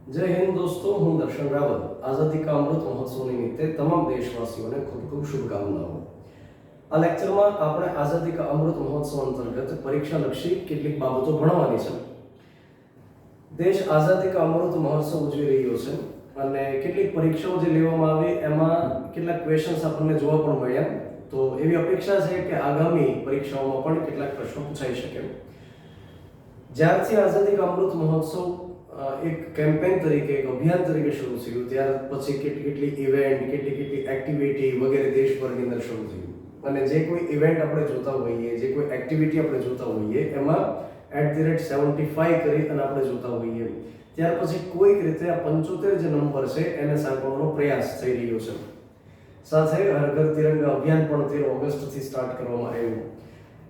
જય હિન્દ દોસ્તો, હું દર્શન રાવલ આઝાદી કા અમૃત મહોત્સવ નિમિત્તે તમામ દેશવાસીઓને ખૂબ ખૂબ શુભકામનાઓ. આ લેક્ચરમાં આપણે આઝાદી કા અમૃત મહોત્સવ અંતર્ગત પરીક્ષાલક્ષી કેટલીક બાબતો ભણવાની છે. દેશ આઝાદી કા અમૃત મહોત્સવ ઉજવી રહ્યો છે અને કેટલીક પરીક્ષાઓ જે લેવામાં આવી એમાં કેટલાક ક્વેશ્ચન્સ આપણને જોવા પણ મળ્યા. તો એવી અપેક્ષા છે કે આગામી પરીક્ષાઓમાં પણ કેટલાક પ્રશ્નો પૂછાઈ શકે. જ્યારથી આઝાદી કા અમૃત મહોત્સવ એક કેમ્પેન તરીકે, એક અભિયાન તરીકે શરૂ થયું, ત્યાર પછી કેટલી ઇવેન્ટ, કેટલી એક્ટિવિટી વગેરે દેશભરની અંદર શરૂ થયું. અને જે કોઈ ઇવેન્ટ આપણે જોતા હોઈએ, જે કોઈ એક્ટિવિટી આપણે જોતા હોઈએ, એમાં @75 કરી અને આપણે જોતા હોઈએ. ત્યાર પછી કોઈક રીતે આ 75 જે નંબર છે એને સાંકળવાનો પ્રયાસ થઈ રહ્યો છે. સાથે હર ઘર તિરંગા અભિયાન પણ 13 ઓગસ્ટથી સ્ટાર્ટ કરવામાં આવ્યું.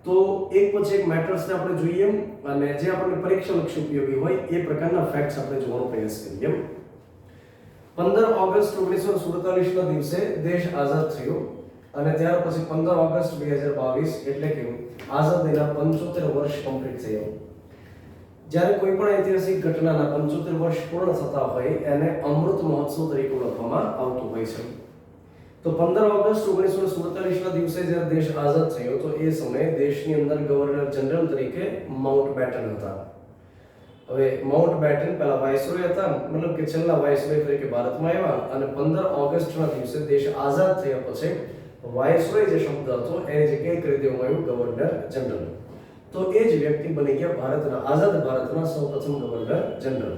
તો એક પછી એક મેટર્સને આપણે જોઈએ અને જે આપણને પરીક્ષાલક્ષી ઉપયોગી હોય એ પ્રકારના ફેક્ટ્સ આપણે જોવાનો પ્રયાસ કરીએ. 15 ઓગસ્ટ 1947 ના દિવસે દેશ આઝાદ થયો અને ત્યાર પછી 15 ઓગસ્ટ 2022 એટલે કે આઝાદીના 75 વર્ષ કમ્પ્લીટ થયા. જ્યારે કોઈ પણ ઐતિહાસિક ઘટનાના 75 વર્ષ પૂર્ણ થતા હોય એને અમૃત મહોત્સવ તરીકે ઓળખવામાં આવતું હોય છે. તો 15 ઓગસ્ટ 1947 ના દિવસે જ્યારે દેશ આઝાદ થયો તો એ સમયે દેશની અંદર ગવર્નર જનરલ તરીકે માઉન્ટ બેટન હતા. હવે માઉન્ટ બેટન પહેલા વાઇસરોય હતા, મતલબ કે છેલ્લા વાઇસરોય તરીકે ભારતમાં આવ્યા અને 15 ઓગસ્ટના દિવસે દેશ આઝાદ થયા પછી વાઇસરોય જે શબ્દ હતો એની જગ્યાએ કરી દેવામાં આવ્યું ગવર્નર જનરલ. તો એ જ વ્યક્તિ બની ગયા ભારતના આઝાદ ભારતના સૌપ્રથમ ગવર્નર જનરલ.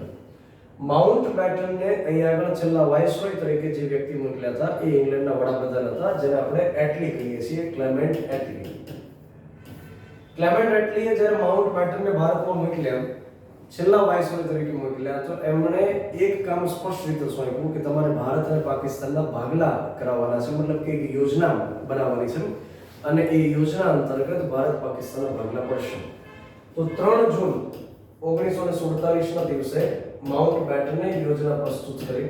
માઉન્ટ બેટનને અહીંયા આગળ છેલ્લા વાઇસરોય તરીકે જે વ્યક્તિ મોકલ્યા હતા એ ઇંગ્લેન્ડના વડાપ્રધાન હતા, જેને આપણે એટલી કહીએ છીએ, ક્લેમેન્ટ એટલી. ક્લેમેન્ટ એટલીએ જ્યારે માઉન્ટ બેટનને ભારતમાં મોકલ્યા, છેલ્લા વાઇસરોય તરીકે મોકલ્યા, તો એમણે એક કામ સ્પષ્ટ રીતે સોંપ્યું કે તમારે ભારત અને પાકિસ્તાનના ભાગલા કરાવવાના છે, મતલબ કે એક યોજના બનાવવાની છે અને એ યોજના અંતર્ગત ભારત પાકિસ્તાનના ભાગલા પડશે. તો 3 જૂન 1947 ના દિવસે માઉન્ટ બેટને યોજના પ્રસ્તુત કરી.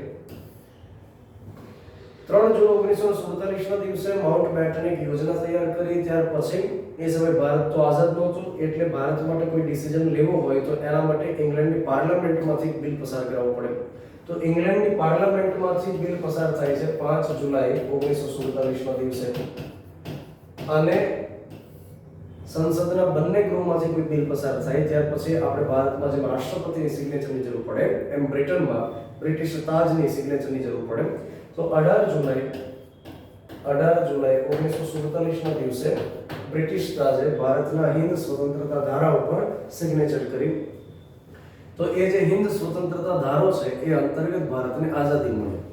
3 જૂન 1947 ના દિવસે માઉન્ટ બેટને એક યોજના તૈયાર કરી. ત્યાર પછી એ સમયે ભારત તો આઝાદ નહોતું, એટલે ભારત માટે કોઈ ડિસિઝન લેવો હોય તો એના માટે ઇંગ્લેન્ડની પાર્લામેન્ટમાંથી બિલ પસાર કરાવવું પડે. તો ઇંગ્લેન્ડની પાર્લામેન્ટમાંથી બિલ પસાર થાય છે 5 જુલાઈ 1947 ના દિવસે અને સંસદના બંને ગૃહમાંથી કોઈ બિલ પસાર થાય ત્યાર પછી આપણે ભારતમાં જેમ રાષ્ટ્રપતિની સિગ્નેચરની જરૂર પડે એમ બ્રિટનમાં બ્રિટિશ તાજની સિગ્નેચરની જરૂર પડે. તો 18 જુલાઈ 1947 ના દિવસે બ્રિટિશ તાજે ભારતના હિન્દ સ્વતંત્રતા ધારા ઉપર સિગ્નેચર કરી. તો એ જે હિન્દ સ્વતંત્રતા ધારો છે એ અંતર્ગત ભારતને આઝાદી મળી.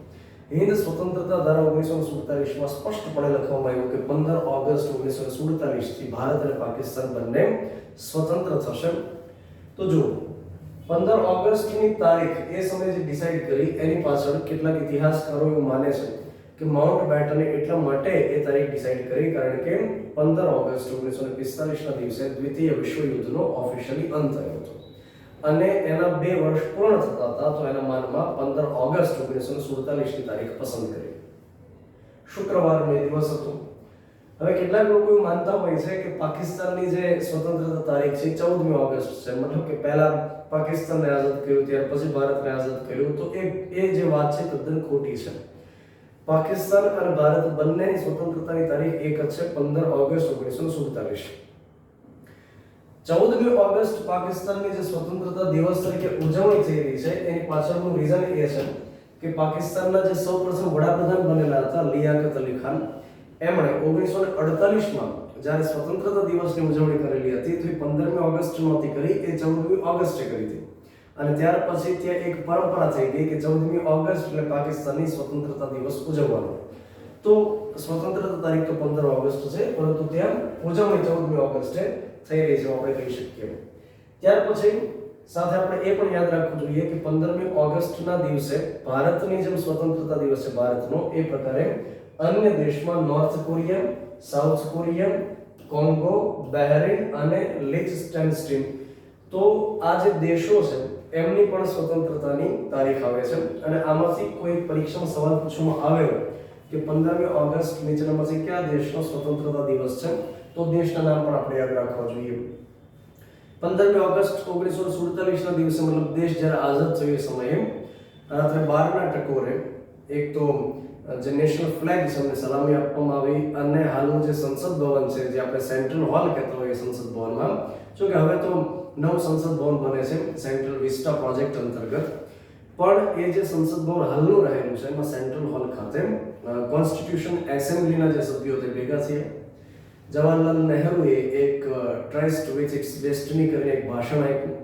હિન્દ સ્વતંત્રતા ધારા 1947 માં સ્પષ્ટપણે લખવામાં આવ્યું કે 15 ઓગસ્ટ 1947 થી ભારત અને પાકિસ્તાન બંને સ્વતંત્ર થશે. તો જો 15 ઓગસ્ટની તારીખ એ સમયે જે ડિસાઈડ કરી એની પાછળ કેટલાક ઇતિહાસકારો એવું માને છે કે માઉન્ટ બેટને એટલા માટે એ તારીખ ડિસાઈડ કરી કારણ કે 15 ઓગસ્ટ 1945 ના દિવસે દ્વિતીય વિશ્વયુદ્ધનો ઓફિશિયલી અંત થયો હતો અને એના 2 વર્ષ પૂર્ણ થતા હતા. તો એના માનમાં 15 ઓગસ્ટ 1947 ની તારીખ પસંદ કરી. શુક્રવારનો દિવસ હતો. હવે કેટલાક લોકો એવું માનતા હોય છે કે પાકિસ્તાનની જે સ્વતંત્રતા તારીખ છે 14મી ઓગસ્ટ છે, મતલબ કે પહેલા પાકિસ્તાનને આઝાદ કર્યું ત્યાર પછી ભારતને આઝાદ કર્યું. તો એ જે વાત છે તદ્દન ખોટી છે. પાકિસ્તાન અને ભારત બંનેની સ્વતંત્રતાની તારીખ એક જ છે, 15 ઓગસ્ટ 1947. 14મી ઓગસ્ટ પાકિસ્તાનની જે સ્વતંત્રતા દિવસ તરીકે ઉજવણી થઈ રહી છે એની પાછળનું રીઝન એ છે કે પાકિસ્તાનના જે સૌપ્રથમ વડાપ્રધાન બનેલા હતા લિયાકત અલી ખાન, એમણે 1948માં જ્યારે સ્વતંત્રતા દિવસની ઉજવણી કરેલી હતી તો 15મી ઓગસ્ટ નહોતી કરી, એ 14મી ઓગસ્ટે કરી હતી. અને ત્યાર પછી ત્યાં એક પરંપરા થઈ ગઈ કે 14મી ઓગસ્ટ એટલે પાકિસ્તાનની સ્વતંત્રતા દિવસ ઉજવવાનો. તો સ્વતંત્રતા તારીખ તો 15 ઓગસ્ટ છે, પરંતુ ત્યાં ઉજવણી 14મી ઓગસ્ટે થઈ રહી છે આપણે કહી શકીએ. ત્યાર પછી સાથે આપણે એ પણ યાદ રાખવું જોઈએ કે 15મી ઓગસ્ટના દિવસે ભારતની જેમ સ્વતંત્રતા દિવસ છે ભારતનો, એ પ્રકારે અન્ય દેશમાં north Korea, south Korea, Congo, Bahrain અને લિચટેનસ્ટાઇન, તો આ જે દેશો છે એમની પણ સ્વતંત્રતાની તારીખ આવે છે. અને આમાંથી કોઈ પરીક્ષામાં સવાલ પૂછવામાં આવ્યો કે 15મી ઓગસ્ટ નીચેનામાંથી કયા દેશનો સ્વતંત્રતા દિવસ છે, તો દેશના નામ પણ આપણે યાદ રાખવા જોઈએ. 15મી ઓગસ્ટ 1947 ના દિવસે મતલબ દેશ જ્યારે આઝાદ થયો એ સમયે રાત્રે 12ના ટકોરે એક તો જે નેશનલ ફ્લેગ છે એમને સલામી આપવામાં આવી, અને હાલનું જે સંસદ ભવન છે જે આપણે સેન્ટ્રલ હોલ કહેતા હોઈએ સંસદ ભવનમાં, જો કે હવે તો નવું સંસદ ભવન બને છે સેન્ટ્રલ વિસ્ટા પ્રોજેક્ટ અંતર્ગત, પણ એ જે સંસદ ભવન હાલનું રહેલું છે એમાં સેન્ટ્રલ હોલ ખાતે કોન્સ્ટિટ્યુશન એસેમ્બલીના જે સભ્યો તે ભેગા થયા. જવાહરલાલ નહેરુએ એક ટ્રસ્ટ વિથ ઇટ્સ ડેસ્ટિની કરીને એક ભાષણ આપ્યું.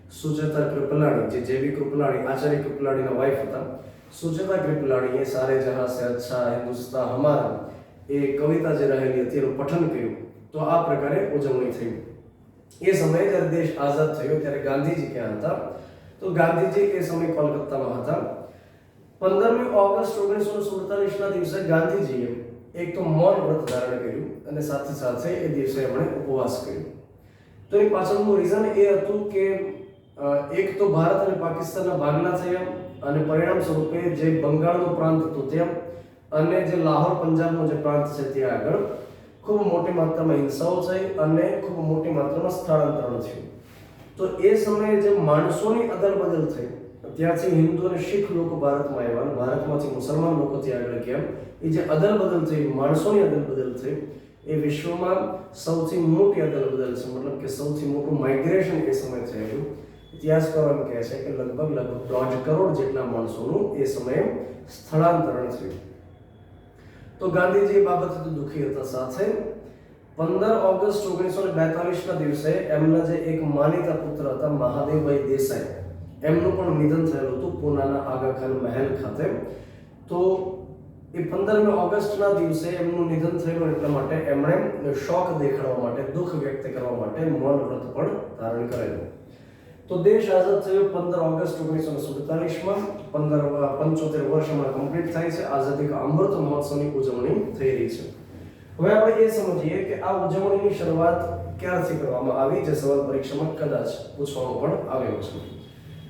સુચેતા કૃપલાણી, જે જેવી કૃપલાણી આચાર્ય કૃપલાણીના વાઇફ હતા, સુચેતા કૃપલાણીએ સારે જહાં સે અચ્છા હિન્દુસ્તાન હમારા એ કવિતા જે રહેલી હતી એનું પઠન કર્યું. તો આ પ્રકારે ઉજવણી થઈ. એ સમયે જ્યારે દેશ આઝાદ થયો ત્યારે ગાંધીજી ક્યાં હતા? તો ગાંધીજી એ સમયે કોલકાતામાં હતા. 15મી ઓગસ્ટ 1947ના દિવસે ગાંધીજીએ એક તો મૌન વ્રત ધારણ કર્યું અને સાથે સાથે એ દિવસે એમણે ઉપવાસ કર્યો. તો એ પાછળનું રીઝન એ હતું કે એક તો ભારત અને પાકિસ્તાનના ભાગલા થયા અને પરિણામ સ્વરૂપે જે બંગાળનો પ્રાંત હતો ત્યાં અને જે લાહોર પંજાબનો જે પ્રાંત છે ત્યાં આગળ ખૂબ મોટી માત્રામાં હિંસાઓ થઈ અને ખૂબ મોટી માત્રામાં સ્થળાંતરણ થયું. તો એ સમયે જે માણસોની અદલ-બદલ થઈ, ત્યાંથી હિન્દુ અને શીખ લોકો ભારતમાં આવ્યા અને ભારતમાંથી મુસલમાન લોકો ત્યાં આગળ ગયા, એ જે અદલ-બદલ થઈ, માણસોની અદલ-બદલ થઈ, એ વિશ્વમાં સૌથી મોટી અદલ-બદલ છે. મતલબ કે સૌથી મોટું માઇગ્રેશન એ સમયે થયેલું. ઇતિહાસકારો એમ કહે છે કે લગભગ 1.5 કરોડ જેટલા માણસોનું એ સમયે સ્થળાંતરણ થયું. તો ગાંધીજી એ બાબતે તો દુઃખી હતા. સાથે 15 ઓગસ્ટ 1942ના દિવસે એમના જે એક માનીતા પુત્ર હતા મહાદેવભાઈ દેસાઈ, એમનું પણ નિધન થયેલું હતું પૂનાના આગા ખાન મહેલ ખાતે. તો એ 15મી ઓગસ્ટના દિવસે એમનું નિધન થયેલું એટલા માટે એમણે શોક દેખાડવા માટે, દુઃખ વ્યક્ત કરવા માટે મૌન વ્રત પણ ધારણ કરેલું. તો દેશ આઝાદ થયો 15 ઓગસ્ટ 1947માં. 75 વર્ષ હમણાં કમ્પ્લીટ થાય છે. આઝાદી કા અમૃત મહોત્સવની ઉજવણી થઈ રહી છે. હવે આપણે એ સમજીએ કે આ ઉજવણીની શરૂઆત ક્યારથી કરવામાં આવી, જે સવાલ પરીક્ષામાં કદાચ પૂછવામાં પણ આવ્યો છે.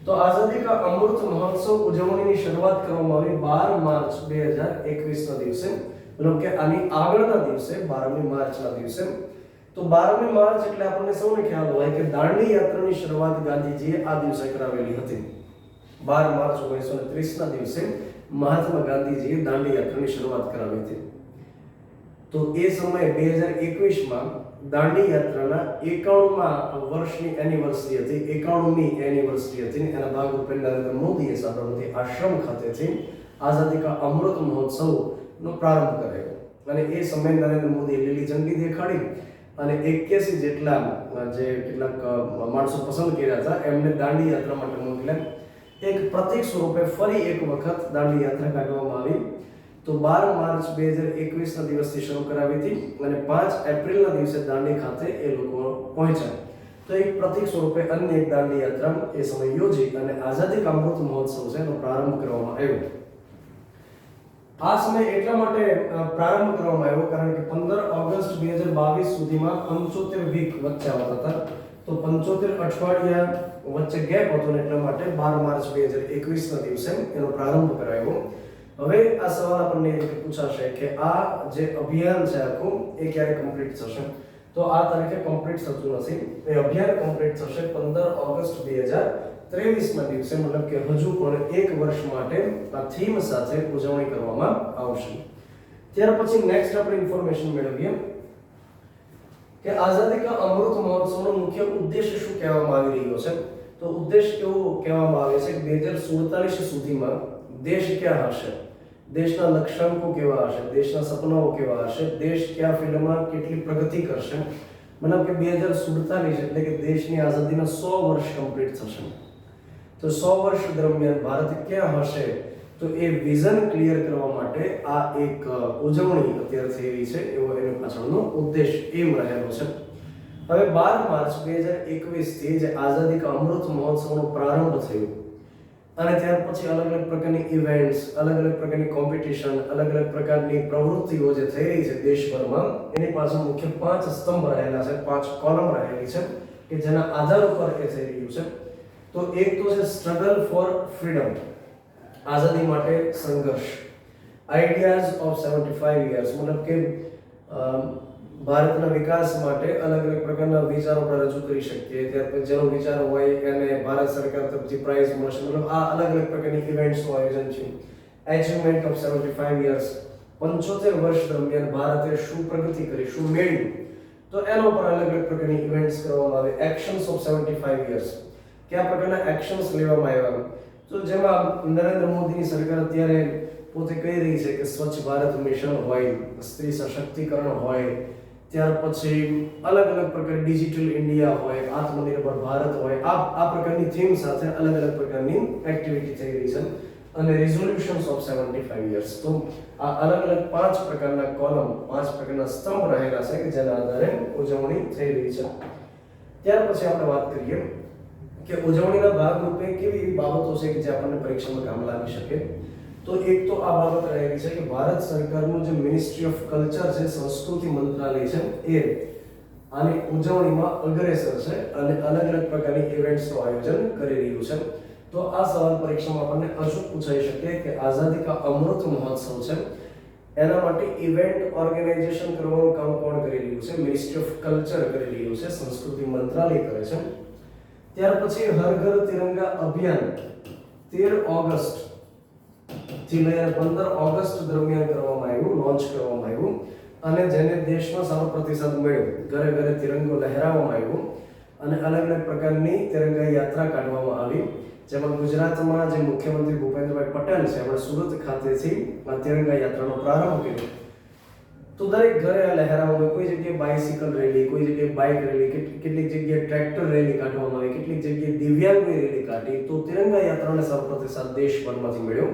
તો આઝાદી કા અમૃત મહોત્સવ ઉજવણીની શરૂઆત કરવામાં આવી 12 માર્ચ 2021ના દિવસે, મતલબ કે આની આગળના દિવસે 12મી માર્ચના દિવસે. તો 12મી માર્ચ એટલે આપણને સૌને ખ્યાલ હોય કે દાંડી યાત્રાની શરૂઆત ગાંધીજીએ આ દિવસે કરાવેલી હતી. 12 માર્ચ 1930ના દિવસે મહાત્મા ગાંધીજીએ દાંડી યાત્રાની શરૂઆત કરાવી હતી. તો એ સમયે 2021માં દાંડી યાત્રાના 91મા વર્ષની એનિવર્સરી હતી, 91મી એનિવર્સરી હતી. એના ભાગરૂપે નરેન્દ્ર મોદીએ સાબરમતી આશ્રમ ખાતેથી આઝાદી કા અમૃત મહોત્સવનો પ્રારંભ કરાયો અને એ સમયે નરેન્દ્ર મોદીએ લીલી ઝંડી દેખાડી અને 81 જેટલા જે કેટલાક માણસો પસંદ કર્યા હતા એમને દાંડી યાત્રા માટે મોકલ્યા. એક પ્રતીક સ્વરૂપે ફરી એક વખત દાંડી યાત્રા કાઢવામાં આવી. તો 12 માર્ચ 2021ના દિવસથી શરૂ કરાવી હતી અને 5 એપ્રિલના દિવસે દાંડી ખાતે એ લોકો પહોંચ્યા. તો એક પ્રતીક સ્વરૂપે અન્ય એક દાંડી યાત્રા એ સમય યોજી અને આઝાદી કા અમૃત મહોત્સવ છે એનો પ્રારંભ કરવામાં આવ્યો. આ સમય એટલા માટે પ્રારંભ કરવામાં આવ્યો કારણ કે 15 ઓગસ્ટ 2022 સુધીમાં 75 વીક વચ્ચે આવતા હતા. તો 75 અઠવાડિયા વચ્ચે ગેપ હતો ને એટલા માટે 12 માર્ચ 2021ના દિવસે એનો પ્રારંભ કરાયો. હવે આ સવાલ આપણને એ રીતે પૂછાશે કે આ જે અભિયાન છે આખું એ ક્યારે કમ્પ્લીટ થશે? તો આ તારીખે કમ્પ્લીટ થતું નથી. એ અભિયાન કમ્પ્લીટ થશે 15 ઓગસ્ટ 2023ના દિવસે, મતલબ કે હજુ પણ એક વર્ષ માટે આ થીમ સાથે ઉજવણી કરવામાં આવશે. ત્યાર પછી નેક્સ્ટ આપણે ઇન્ફોર્મેશન મેળવીએ કે આઝાદી કા અમૃત મહોત્સવનો મુખ્ય ઉદ્દેશ શું કહેવામાં આવી રહ્યો છે. તો ઉદ્દેશ એવું કહેવામાં આવે છે કે 2047 સુધીમાં દેશ ક્યાં હશે, દેશના લક્ષ્યાંકો કેવા હશે, દેશના સપનાઓ કેવા હશે, દેશ કયા ફિલ્ડમાં કેટલી પ્રગતિ કરશે. મતલબ કે 2047 એટલે કે દેશની આઝાદીના 100 વર્ષ કમ્પ્લીટ થશે. તો 100 વર્ષ દરમિયાન ભારત ક્યાં હશે, તો એ વિઝન ક્લિયર કરવા માટે આ એક ઉજવણી અત્યારે થઈ રહી છે, એવો એનો પાછળનો ઉદ્દેશ એમ રહેલો છે. હવે 12 માર્ચ 2021 થી જે આઝાદી કા અમૃત મહોત્સવનો પ્રારંભ થયો અને ત્યાર પછી અલગ અલગ પ્રકારની ઇવેન્ટ્સ, અલગ અલગ પ્રકારની કોમ્પિટિશન, અલગ અલગ પ્રકારની પ્રવૃત્તિઓ જે થઈ રહી છે દેશભરમાં, એની પાછળ મુખ્ય 5 સ્તંભ રહેલા છે, 5 કોલમ રહેલી છે કે જેના આધાર ઉપર એ થઈ રહ્યું છે. તો એક તો છે સ્ટ્રગલ ફોર ફ્રીડમ, આઝાદી માટે સંઘર્ષ. આઈડિયાઝ ઓફ 75 યર્સ, મતલબ કે ભારતના વિકાસ માટે અલગ અલગ પ્રકારના વિચારો આપણે રજૂ કરી શકીએ. ત્યાર પછી જેનો વિચાર હોય એને ભારત સરકાર તરફથી પ્રાઇઝ મળશે. મતલબ આ અલગ અલગ પ્રકારની ઇવેન્ટ્સનું આયોજન છે. એચિવમેન્ટ ઓફ 75 યર્સ, 75 વર્ષ દરમિયાન ભારતે શું પ્રગતિ કરી, શું મેળવ્યું, તો એના ઉપર અલગ અલગ પ્રકારની ઇવેન્ટ્સ કરવામાં આવે. એક્શન્સ ઓફ 75 યર્સ, કયા પ્રકારના એક્શન્સ લેવામાં આવ્યા. તો જેમાં નરેન્દ્ર મોદીની સરકાર અત્યારે પોતે કહી રહી છે કે સ્વચ્છ ભારત મિશન હોય, સ્ત્રી સશક્તિકરણ હોય, ત્યાર પછી અલગ અલગ પ્રકારની ડિજિટલ ઇન્ડિયા હોય, આત્મનિર્ભર ભારત હોય. આ પ્રકારની થીમ સાથે અલગ અલગ પ્રકારની એક્ટિવિટી થઈ રહી છે. અને રિઝોલ્યુશન્સ ઓફ 75 યર્સ, તો આ અલગ અલગ 5 પ્રકારના કોલમ, 5 પ્રકારના સ્તંભ રહેલા છે કે જેના આધારે ઉજવણી થઈ રહી છે. ત્યાર પછી આપણે વાત કરીએ કે ઉજવણીના ભાગરૂપે કેવી એવી બાબતો છે કે જે આપણને પરીક્ષામાં કામ લાગી શકે. તો એક તો આ બાબત રહેલી છે કે ભારત સરકારનું જે મિનિસ્ટ્રી ઓફ કલ્ચર છે, સંસ્કૃતિ મંત્રાલય છે, એ આની ઉજવણીમાં અગ્રેસર છે અને અલગ અલગ પ્રકારની ઇવેન્ટ્સનું આયોજન કરી રહ્યું છે. તો આ સવાલ પરીક્ષામાં આપણને અચૂક પૂછાઈ શકે કે આઝાદી કા અમૃત મહોત્સવ છે એના માટે ઇવેન્ટ ઓર્ગેનાઇઝેશન કરવાનું કામ કોણ કરી રહ્યું છે? મિનિસ્ટ્રી ઓફ કલ્ચર કરી રહ્યું છે, સંસ્કૃતિ મંત્રાલય કરે છે. ત્યાર પછી હર ઘર તિરંગા અભિયાન 13 ઓગસ્ટ થી લઈને 15 ઓગસ્ટ દરમિયાન કરવામાં આવ્યું, લોન્ચ કરવામાં આવ્યું અને જેને દેશમાં સારો પ્રતિસાદ મળ્યો. ઘરે ઘરે તિરંગો લહેરાવવામાં આવ્યો અને અલગ અલગ પ્રકારની તિરંગા યાત્રા કાઢવામાં આવી. જેમાં ગુજરાતમાં જે મુખ્યમંત્રી ભૂપેન્દ્રભાઈ પટેલ છે, એમણે સુરત ખાતેથી આ તિરંગા યાત્રાનો પ્રારંભ કર્યો. તો દરેક ઘરે આ લહેરાવવામાં, કોઈ જગ્યાએ બાઇસિકલ રેલી, કોઈ જગ્યાએ બાઇક રેલી, કેટલીક જગ્યાએ ટ્રેક્ટર રેલી કાઢવામાં આવી, કેટલીક જગ્યાએ દિવ્યાંગોની રેલી કાઢી. તો તિરંગા યાત્રાને સારો પ્રતિસાદ દેશભરમાંથી મળ્યો.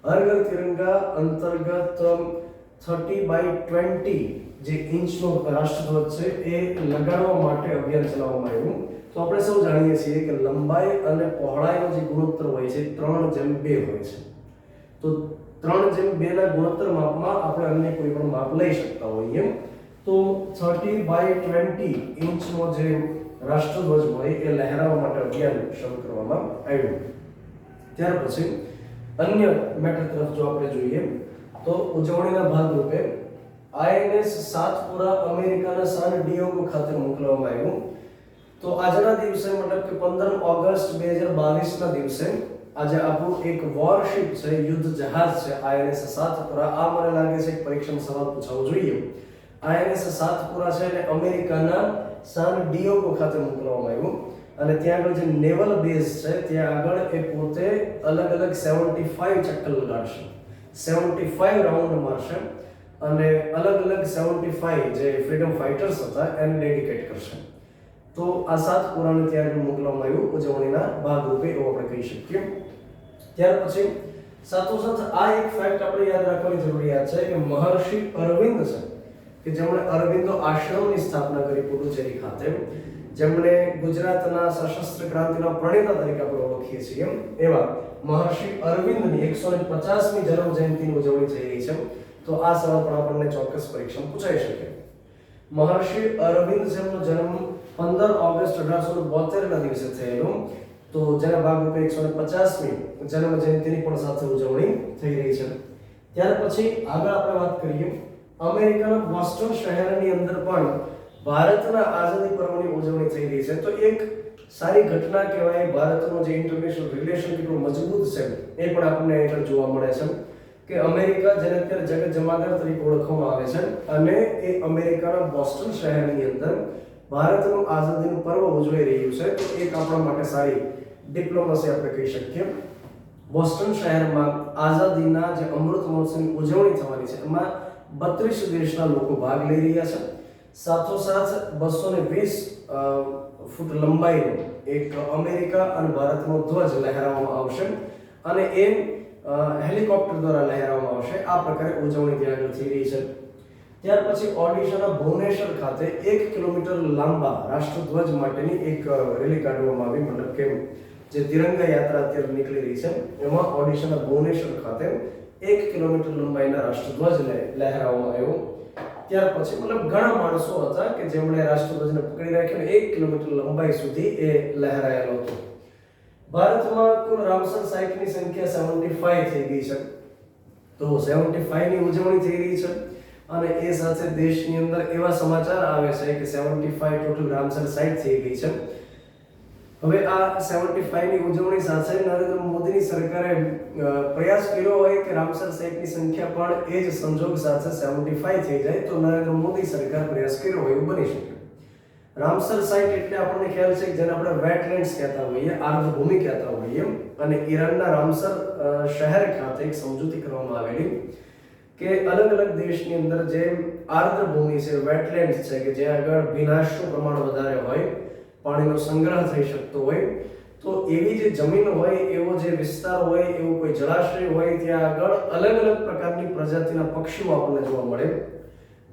હર ઘર તિરંગા અંતર્ગત 30x20 જે ઇંચનો રાષ્ટ્રધ્વજ છે એ લગાડવા માટે અભિયાન ચલાવવામાં આવ્યું. તો આપણે સૌ જાણીએ છીએ કે લંબાઈ અને પહોળાઈનો જે ગુણોત્તર હોય છે 3:2 હોય છે. તો 3:2 ના ગુણોત્તર માપમાં આપણે અન્ય કોઈ પણ માપ લઈ શકતા હોઈએ. તો 30x20 ઇંચનો જે રાષ્ટ્રધ્વજ હોય એ લહેરાવવા માટે અભિયાન શરૂ કરવામાં આવ્યું. ત્યાર પછી અન્ય મેટર તરફ જો આપણે જોઈએ તો ઉજવણીના ભાગરૂપે આઈએનએસ સાતપુરા અમેરિકાના સાન ડિએગો ખાતે મોકલવામાં આવ્યું. તો આજના દિવસે મતલબ કે 15 ઓગસ્ટ 2022 ના દિવસે આજે આપણું એક વોરશિપ છે, યુદ્ધ જહાજ છે આઈએનએસ સાતપુરા. આ મને લાગે છે કે પરીક્ષામાં સવાલ પૂછાવો જોઈએ. આઈએનએસ સાતપુરા છે અને અમેરિકાના સાન ડિએગો ખાતે મોકલવામાં આવ્યું અને ત્યાં આગળ જે નેવલ બેઝ છે ત્યાં આગળ એ પોતે અલગ અલગ 75 ચક્કર લગાડશે, 75 રાઉન્ડ મારશે અને અલગ અલગ 75 જે ફ્રીડમ ફાઇટર્સ હતા એને ડેડિકેટ કરશે. તો આ સાતપુરાને ત્યાં મોકલવામાં આવ્યું ઉજવણીના ભાગરૂપે, એવું આપણે કહી શકીએ. ત્યાર પછી સાથોસાથ આ એક ફેક્ટ આપણે યાદ રાખવાની જરૂરિયાત છે કે મહર્ષિ અરવિંદ છે કે જેમણે અરવિંદો આશ્રમની સ્થાપના કરી પુડુચેરી ખાતે, જેમણે ગુજરાતના સશસ્ત્ર ક્રાંતિના પ્રણેતા તરીકે આપણે ઓળખીએ છીએ, એવા મહર્ષિ અરવિંદની 150મી જન્મ જયંતિની ઉજવણી થઈ રહી છે. તો આ સવાલ પણ આપણને ચોક્કસ પરીક્ષામાં પૂછાઈ શકે. મહર્ષિ અરવિંદ જેમનો જન્મ 15 ઓગસ્ટ 1872 ના દિવસે થયેલો. તો જેના ભાગરૂપે 150મી જન્મ જયંતિની પણ સાથે ઉજવણી થઈ રહી છે. ત્યાર પછી આગળ આપણે વાત કરીએ અમેરિકાના બોસ્ટન શહેરની અંદર પણ ભારતના આઝાદી પર્વની ઉજવણી થઈ રહી છે. તો એક સારી ઘટના કહેવાય. ભારતનો જે ઇન્ટરનેશનલ રિલેશન કેટલું મજબૂત છે એ પણ આપણને આગળ જોવા મળે છે કે અમેરિકા જેને અત્યારે જગત જમાદાર તરીકે ઓળખવામાં આવે છે અને એ અમેરિકાના બોસ્ટન શહેરની અંદર ભારતનું આઝાદીનું પર્વ ઉજવાઈ રહ્યું છે. તો એક આપણા માટે સારી ડિપ્લોમસી આપણે કહી શકીએ. બોસ્ટન શહેરમાં આઝાદીના જે અમૃત મહોત્સવની ઉજવણી થવાની છે એમાં 32 દેશના લોકો ભાગ લઈ રહ્યા છે. સાથોસાથ 220 ફૂટ લંબાઈનો એક અમેરિકા અને ભારતનો ધ્વજ લહેરાવવામાં આવશે અને એ હેલિકોપ્ટર દ્વારા લહેરાવવામાં આવશે. આ પ્રકારે ઉજવણી ત્યાં આગળ થઈ રહી છે. ત્યાર પછી ઓડિશાના ભુવનેશ્વર ખાતે 1 કિલોમીટર લાંબા રાષ્ટ્રધ્વજ માટેની એક રેલી કાઢવામાં આવી. મતલબ કે જે તિરંગા યાત્રા અત્યારે નીકળી રહી છે એમાં ઓડિશાના ભુવનેશ્વર ખાતે 1 કિલોમીટર લંબાઈના રાષ્ટ્રધ્વજને લહેરાવવામાં આવ્યો. ત્યાર પછી મતલબ ઘણા માણસો હતા કે જેમણે રાષ્ટ્રધ્વજને પકડી રાખ્યો અને 1 કિલોમીટર લંબાઈ સુધી એ લહેરાયેલો હતો. ભારતમાં કુલ રામસર સાઇટની સંખ્યા 75 થઈ ગઈ છે. તો 75 ની ઉજવણી થઈ રહી છે અને એ સાથે દેશની અંદર એવા સમાચાર આવે છે કે 75 ટોટલ રામસર સાઇટ થઈ ગઈ છે. હવે આ 75 ની ઉજવણી સાથે નરેન્દ્ર મોદીની સરકારે પ્રયાસ કર્યો હોય કે રામસર સાઇટની સંખ્યા પણ એ જ સંજોગ સાથે 75 થઈ જાય તો નરેન્દ્ર મોદી સરકાર પ્રયાસ કર્યો હોય એવું બની શકે. રામસર સાઇટ એટલે આપણને ખ્યાલ છે કે જેને આપણે વેટલેન્ડ્સ કહેતા હોઈએ, આર્દ્રભૂમિ કહેતા હોઈએ, અને ઈરાનના રામસર શહેર ખાતે એક સમજૂતી કરવામાં આવેલી કે અલગ અલગ દેશની અંદર જે આર્દ્રભૂમિ છે, વેટલેન્ડ્સ છે, કે જ્યાં આગળ ભીનાશનું પ્રમાણ વધારે હોય, પાણીનો સંગ્રહ થઈ શકતો હોય, તો એવી જે જમીન હોય, એવો જે વિસ્તાર હોય, એવું કોઈ જળાશય હોય, ત્યાં આગળ અલગ અલગ પ્રકારની પ્રજાતિના પક્ષીઓ આપણને જોવા મળે.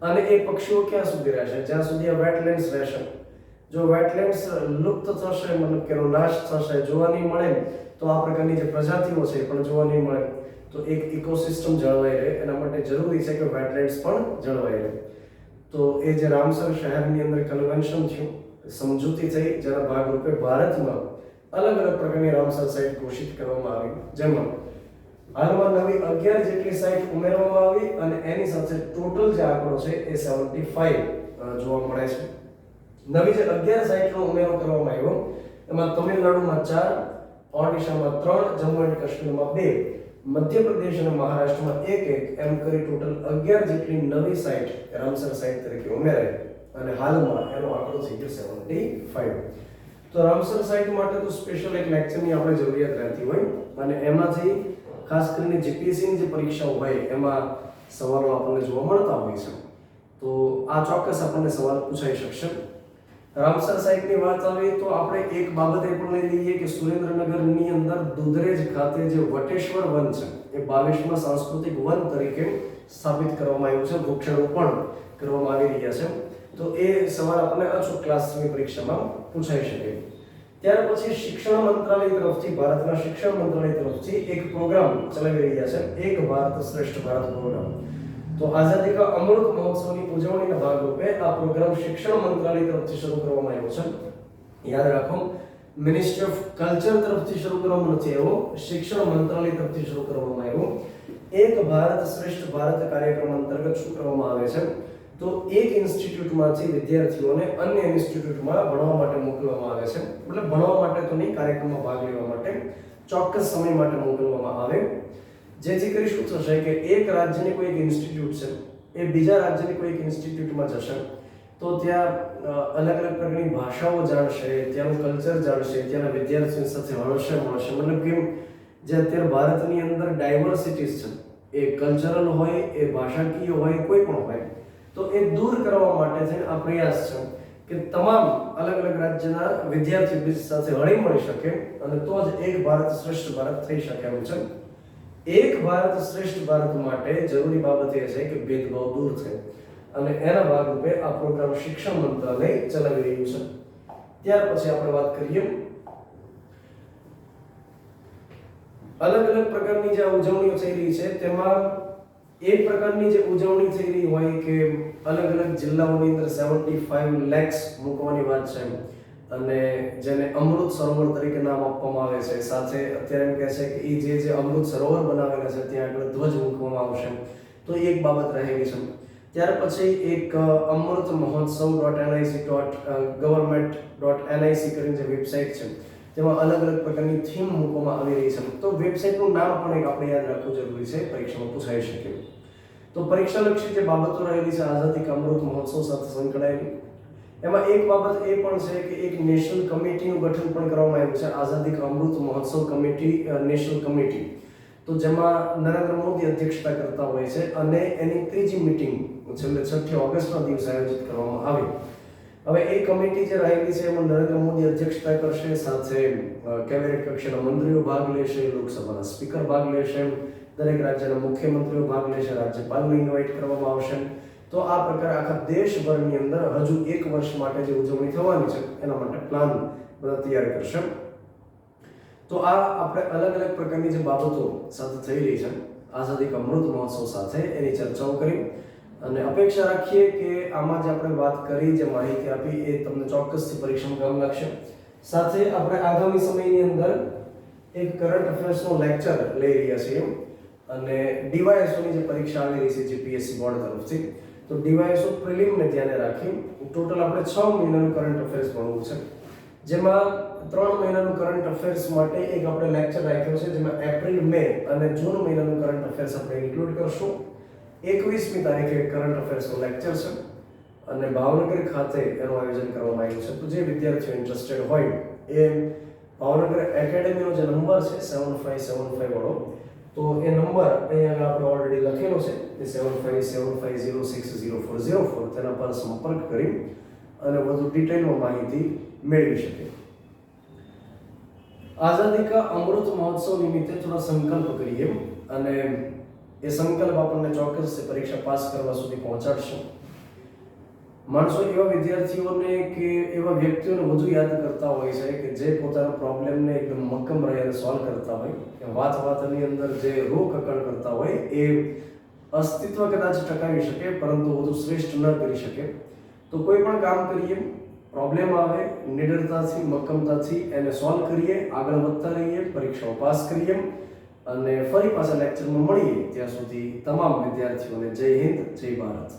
અને એ પક્ષીઓ ક્યાં સુધી રહેશે? જ્યાં સુધી આ વેટલેન્ડ્સ રહેશે. જો વેટલેન્ડ્સ લુપ્ત થશે, મતલબ કે એનો નાશ થશે, જોવા નહીં મળે, તો આ પ્રકારની જે પ્રજાતિઓ છે એ પણ જોવા નહીં મળે. તો એક ઇકોસિસ્ટમ જળવાઈ રહે એના માટે જરૂરી છે કે વેટલેન્ડ્સ પણ જળવાઈ રહે. તો એ જે રામસર શહેરની અંદર કન્વેન્શન થયું, સમજૂતી થઈ, જેના ભાગરૂપે ભારતમાં અલગ અલગ પ્રકારની રામસર સાઇટ ઘોષિત કરવામાં આવી, જેમાં હાલમાં નવી 11 જેટલી સાઇટ ઉમેરવામાં આવી અને એની સાથે ટોટલ જે આંકડો છે એ 75 જોવા મળે છે. નવી જે 11 સાઇટનો ઉમેરો કરવામાં આવ્યો એમાં તમિલનાડુમાં 4, ઓડિશામાં 3, જમ્મુ એન્ડ કાશ્મીરમાં 2, મધ્યપ્રદેશ અને મહારાષ્ટ્રમાં 1 એમ કરી ટોટલ 11 જેટલી નવી સાઇટ રામસર સાઇટ તરીકે ઉમેરાઈ અને હાલમાં એનો આંકડો થઈ ગયો 75. તો રામસર સાઇટ માટે તો સ્પેશિયલ એક લેક્ચરની આપણે જરૂરિયાત રહેતી હોય અને એમાંથી ખાસ કરીને જીપીએસસીની જે પરીક્ષાઓ હોય એમાં સવાલો આપણને જોવા મળતા હોય છે. તો આ ચોક્કસ આપણને સવાલ પૂછાઈ શકશે. રામસર સાઇટની વાત આવે તો આપણે એક બાબત એ પણ લઈ લઈએ કે સુરેન્દ્રનગરની અંદર દુધરેજ ખાતે જે વટેશ્વર વન છે એ 22મા સાંસ્કૃતિક વન તરીકે સ્થાપિત કરવામાં આવ્યું છે, વૃક્ષારોપણ કરવામાં આવી રહ્યા છે. તો એ સવાલ આપણને અચૂક ક્લાસની પરીક્ષામાં પૂછાઈ શકે. ત્યાર પછી શિક્ષણ મંત્રાલય તરફથી, ભારતના શિક્ષણ મંત્રાલય તરફથી એક પ્રોગ્રામ ચલાવી રહ્યા છે, એક ભારત શ્રેષ્ઠ ભારત પ્રોગ્રામ. તો આઝાદી કા અમૃત મહોત્સવની ઉજવણીના ભાગરૂપે આ પ્રોગ્રામ શિક્ષણ મંત્રાલય તરફથી શરૂ કરવામાં આવ્યો છે. યાદ રાખો, મિનિસ્ટ્રી ઓફ કલ્ચર તરફથી શરૂ કરવામાં નથી આવ્યો, શિક્ષણ મંત્રાલય તરફથી શરૂ કરવામાં આવ્યો. એક ભારત શ્રેષ્ઠ ભારત કાર્યક્રમ અંતર્ગત શું કરવામાં આવે છે? તો એક ઇન્સ્ટિટ્યૂટમાંથી વિદ્યાર્થીઓને અન્ય ઇન્સ્ટિટ્યૂટમાં ભણવા માટે મોકલવામાં આવે છે. મતલબ ભણવા માટે તો નહીં, કાર્યક્રમમાં ભાગ લેવા માટે ચોક્કસ સમય માટે મોકલવામાં આવે, જેથી કરી શું થશે કે એક રાજ્યની કોઈ એક ઇન્સ્ટિટ્યૂટ છે એ બીજા રાજ્યની કોઈ એક ઇન્સ્ટિટ્યૂટમાં જશે તો ત્યાં અલગ અલગ પ્રકારની ભાષાઓ જાણશે, ત્યાંનું કલ્ચર જાણશે, ત્યાંના વિદ્યાર્થીઓ સાથે હળશે મળશે. મતલબ કે જે અત્યારે ભારતની અંદર ડાયવર્સિટીઝ છે, એ કલ્ચરલ હોય, એ ભાષાકીય હોય, કોઈ પણ હોય, તો એ દૂર કરવા માટે છે આ પ્રયાસ છે કે તમામ અલગ અલગ રાજ્યના વિદ્યાર્થીઓ સાથે હળી મળી શકે અને તો જ એક ભારત શ્રેષ્ઠ ભારત થઈ શકે એમ છે. એક ભારત શ્રેષ્ઠ ભારત માટે જરૂરી બાબત એ છે કે ભેદભાવ દૂર થાય અને એના ભાગરૂપે આ પ્રોગ્રામ શિક્ષણ મંત્રાલય ચલાવી રહ્યું છે. ત્યાર પછી આપણે વાત કરીએ અલગ અલગ પ્રકારની જે ઉજવણીઓ થઈ રહી છે તેમાં એક પ્રકારની જે ઉજવણી થઈ રહી હોય કે અલગ અલગ જિલ્લાઓની અંદર 75 lakhs મૂકવાની વાત છે અને જેને અમૃત સરોવર તરીકે નામ આપવામાં આવે છે. સાથે અત્યારે એમ કહે છે કે એ જે અમૃત સરોવર બનાવેલા છે ત્યાં આગળ ધ્વજ મૂકવામાં આવશે, તો એક બાબત રહેલી છે. ત્યાર પછી એક અમૃત મહોત્સવ.nic.government.nic કરીને જે વેબસાઇટ છે તેમાં અલગ અલગ પ્રકારની થીમ મૂકવામાં આવી રહી છે. તો વેબસાઇટનું નામ પણ એક આપણે યાદ રાખવું જરૂરી છે, પરીક્ષામાં પૂછાઈ શકે. તો પરીક્ષાલક્ષી જે બાબતો રહેલી છે આઝાદી કા અમૃત મહોત્સવ સાથે સંકળાયેલી, એમાં એક બાબત એ પણ છે કે એક નેશનલ કમિટીનું ગઠન પણ કરવામાં આવ્યું છે, આઝાદી કા Amrit Mahotsav committee, national committee. તો જેમાં નરેન્દ્ર મોદી અધ્યક્ષતા કરતા હોય છે અને એની ત્રીજી મીટિંગ છેલ્લે 6 ઓગસ્ટના દિવસે આયોજિત કરવામાં આવી. હવે એ કમિટી જે રહેલી છે એમાં નરેન્દ્ર મોદી અધ્યક્ષતા કરશે, સાથે કેબિનેટ કક્ષાના મંત્રીઓ ભાગ લેશે, લોકસભાના સ્પીકર ભાગ લેશે, દરેક રાજ્યના મુખ્યમંત્રીઓ ભાગ લેશે, રાજ્યપાલને ઇન્વાઇટ કરવામાં આવશે. તો આ પ્રકારે આખા દેશભરની અંદર હજુ એક વર્ષ માટે જે ઉજવણી થવાની છે એના માટે પ્લાન બધા તૈયાર કરશે. તો આ આપણે અલગ અલગ પ્રકારની જે બાબતો સાથે થઈ રહી છે આઝાદી કા અમૃત મહોત્સવ સાથે એની ચર્ચાઓ કરી અને અપેક્ષા રાખીએ કે આમાં જે આપણે વાત કરી, જે માહિતી આપી, એ તમને ચોક્કસથી પરીક્ષામાં કામ લાગશે. સાથે આપણે આગામી સમયની અંદર એક કરંટ અફેર્સનો લેક્ચર લઈ રહ્યા છીએ અને ડીવાયએસઓની જે પરીક્ષા આવી રહી છે જીપીએસસી બોર્ડ તરફથી, તો ડિવાઇસ ઓફ પ્રિલિમને ધ્યાને રાખી ટોટલ આપણે 6 મહિનાનું કરંટ અફેર્સ ભણવું છે, જેમાં 3 મહિનાનું કરંટ અફેર્સ માટે એક આપણે લેક્ચર રાખ્યો છે, જેમાં એપ્રિલ, મે અને જૂન મહિનાનું કરંટ અફેર્સ આપણે ઇન્ક્લુડ કરશું. 21મી તારીખે કરંટ અફેર્સનો લેક્ચર છે અને ભાવનગર ખાતે એનું આયોજન કરવામાં આવ્યું છે. તો જે વિદ્યાર્થીઓ ઇન્ટરેસ્ટેડ હોય એ ભાવનગર એકેડેમીનો જે નંબર છે 7575 વાળો, તો એ નંબર અહીંયા આપણે ઓલરેડી લખેલો છે, એ 7575060404, તેના પર સંપર્ક કરી અને વધુ ડિટેલમાં માહિતી મેળવી શકે. આઝાદી કા અમૃત મહોત્સવ નિમિત્તે થોડા સંકલ્પ કરીએ અને એ સંકલ્પ આપણને ચોક્કસ પરીક્ષા પાસ કરવા સુધી પહોંચાડશે. માણસો એવા વિદ્યાર્થીઓને કે એવા વ્યક્તિઓને વધુ યાદ કરતા હોય છે કે જે પોતાના પ્રોબ્લેમને એકદમ મક્કમ રહીને સોલ્વ કરતા હોય, કે વાતની અંદર જે રોક અકળ કરતા હોય એ અસ્તિત્વ કદાચ ટકાવી શકે પરંતુ વધુ શ્રેષ્ઠ ન કરી શકે. તો કોઈ પણ કામ કરીએ, પ્રોબ્લેમ આવે, નિડરતાથી, મક્કમતાથી એને સોલ્વ કરીએ, આગળ વધતા રહીએ, પરીક્ષાઓ પાસ કરીએ અને ફરી પાછા લેક્ચરમાં મળીએ. ત્યાં સુધી તમામ વિદ્યાર્થીઓને જય હિન્દ, જય ભારત.